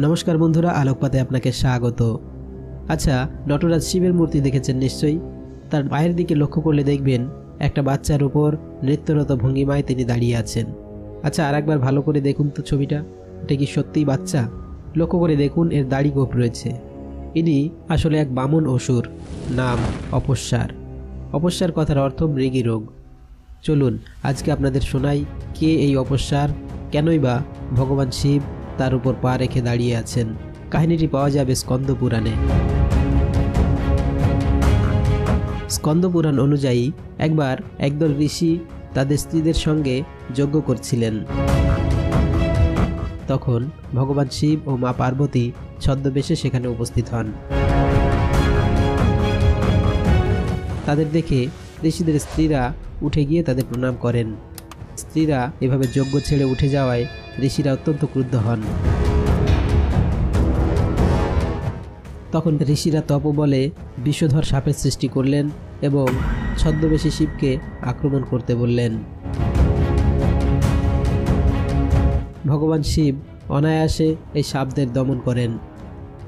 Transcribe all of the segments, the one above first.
নমস্কার বন্ধুরা, আলোকপাতে আপনাকে স্বাগত। আচ্ছা, নটরাজ শিবের মূর্তি দেখেছেন নিশ্চয়ই। তার পায়ের দিকে লক্ষ্য করলে দেখবেন একটা বাচ্চার উপর নৃত্যরত ভঙ্গিমায় তিনি দাঁড়িয়ে আছেন। আচ্ছা, আর একবার ভালো করে দেখুন তো ছবিটা, এটা কি সত্যিই বাচ্চা? লক্ষ্য করে দেখুন, এর দাড়ি গোঁফ রয়েছে। ইনি আসলে এক বামন অসুর, নাম অপস্মার। অপস্মার কথার অর্থ মৃগী রোগ। চলুন আজকে আপনাদের শোনাই কে এই অপস্মার, কেনই বা ভগবান শিব তার উপর পা রেখে দাঁড়িয়ে আছেন। কাহিনীটি পাওয়া যাবে স্কন্দ পুরাণে। স্কন্দ পুরাণ অনুযায়ী একবার একদল ঋষি তাদের স্ত্রীদের সঙ্গে যজ্ঞ করছিলেন। তখন ভগবান শিব ও মা পার্বতী ছদ্মবেশে সেখানে উপস্থিত হন। তাদের দেখে ঋষিদের স্ত্রীরা উঠে গিয়ে তাদের প্রণাম করেন। স্ত্রীরা এভাবে যজ্ঞ ছেড়ে উঠে যাওয়ায় ঋষিরা অত্যন্ত ক্রুদ্ধ হন। তখন ঋষিরা তপবলে বিষধর সাপের সৃষ্টি করলেন এবং ছদ্মবেশী শিবকে আক্রমণ করতে বললেন। ভগবান শিব অনায়াসে এই সাপদের দমন করেন।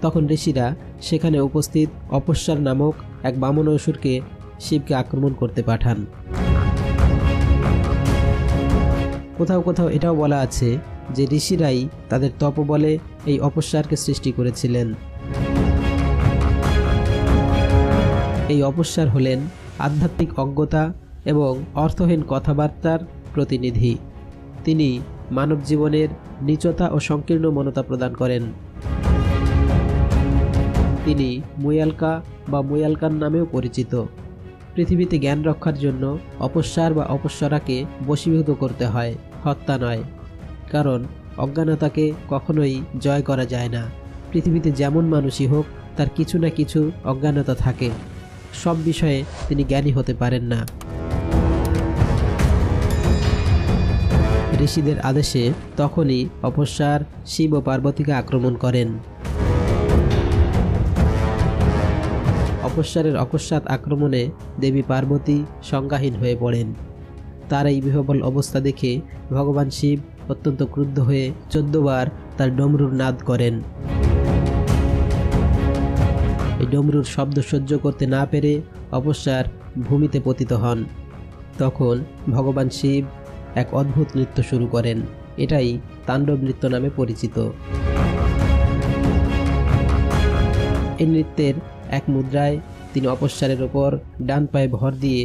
তখন ঋষিরা সেখানে উপস্থিত অপস্মার নামক এক বামন অসুরকে শিবকে আক্রমণ করতে পাঠান। কোথাও কোথাও এটাও বলা আছে যে ঋষিরাই তাদের তপবলে এই অপস্মারকে সৃষ্টি করেছিলেন। এই অপস্মার হলেন আধ্যাত্মিক অজ্ঞতা এবং অর্থহীন কথাবার্তার প্রতিনিধি। তিনি মানব জীবনের নীচতা ও সংকীর্ণ মনতা প্রদান করেন। তিনি মুয়ালকা বা মুয়ালকান নামেও পরিচিত। পৃথিবীতে জ্ঞান রক্ষার জন্য অপস্মার বা অপস্মারাকে বশীভূত করতে হয়, হত্যা নয়। কারণ অজ্ঞানতাকে কখনোই জয় করা যায় না। পৃথিবীতে যেমন মানুষই হোক, তার কিছু না কিছু অজ্ঞানতা থাকে। সব বিষয়ে তিনি জ্ঞানী হতে পারেন না। ঋষিদের আদেশে তখনই অপস্মার শিব ও পার্বতীকে আক্রমণ করেন। অপস্মারের অকস্মাৎ আক্রমণে দেবী পার্বতী সংজ্ঞাহীন হয়ে পড়েন। তার এই বিহ্বল অবস্থা দেখে ভগবান শিব অত্যন্ত ক্রুদ্ধ হয়ে 14 বার তার ডমরুর নাদ করেন। এই ডমরুর শব্দ সহ্য করতে না পেরে অপস্মার ভূমিতে পতিত হন। তখন ভগবান শিব এক অদ্ভুত নৃত্য শুরু করেন। এটাই তাণ্ডব নৃত্য নামে পরিচিত। এই নৃত্যের এক মুদ্রায় তিনি অপস্মারের ওপর ডান পায়ে ভর দিয়ে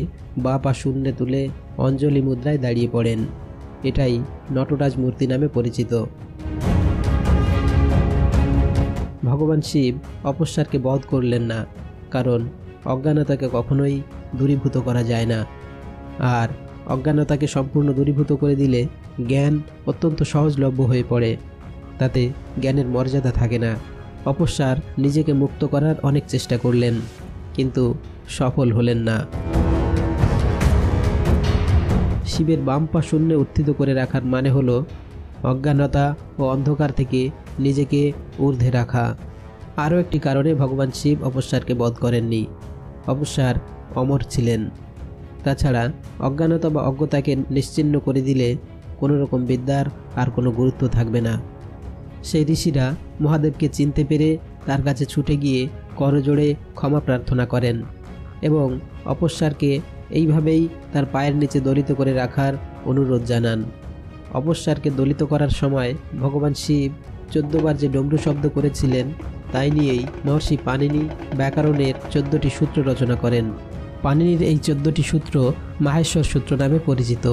বাঁ পা শূন্যে তুলে অঞ্জলি মুদ্রায় দাঁড়িয়ে পড়েন। এটাই নটরাজ মূর্তি নামে পরিচিত। ভগবান শিব অপস্মারকে বধ করলেন না, কারণ অজ্ঞানতাকে কখনোই দূরীভূত করা যায় না। আর অজ্ঞানতাকে সম্পূর্ণ দূরীভূত করে দিলে জ্ঞান অত্যন্ত সহজলভ্য হয়ে পড়ে। তাতে জ্ঞানের মর্যাদা থাকে না। অপস্মার নিজেকে মুক্ত করার অনেক চেষ্টা করলেন, কিন্তু সফল হলেন না। শিবের বাম পা শূন্যে উত্থিত করে রাখার মানে হলো অজ্ঞানতা ও অন্ধকার থেকে নিজেকে ঊর্ধ্বে রাখা। আরও একটি কারণে ভগবান শিব অপস্মারকে বধ করেননি। অপস্মার অমর ছিলেন। তাছাড়া অজ্ঞানতা বা অজ্ঞতাকে নিশ্চিহ্ন করে দিলে কোনো রকম বিদ্যার আর কোনো গুরুত্ব থাকবে না। সেই ঋষিরা মহাদেবকে চিনতে পেরে তার কাছে ছুটে গিয়ে করজোড়ে ক্ষমা প্রার্থনা করেন এবং অপস্মারকে এইভাবেই তার পায়ের নিচে দলিত করে রাখার অনুরোধ জানান। অপস্মারকে দলিত করার সময় ভগবান শিব 14 বার যে ডমরু শব্দ করেছিলেন, তাই নিয়েই মহর্ষি পাণিনি ব্যাকরণের 14টি সূত্র রচনা করেন। পাণিনির এই 14টি সূত্র মাহেশ্বর সূত্র নামে পরিচিত।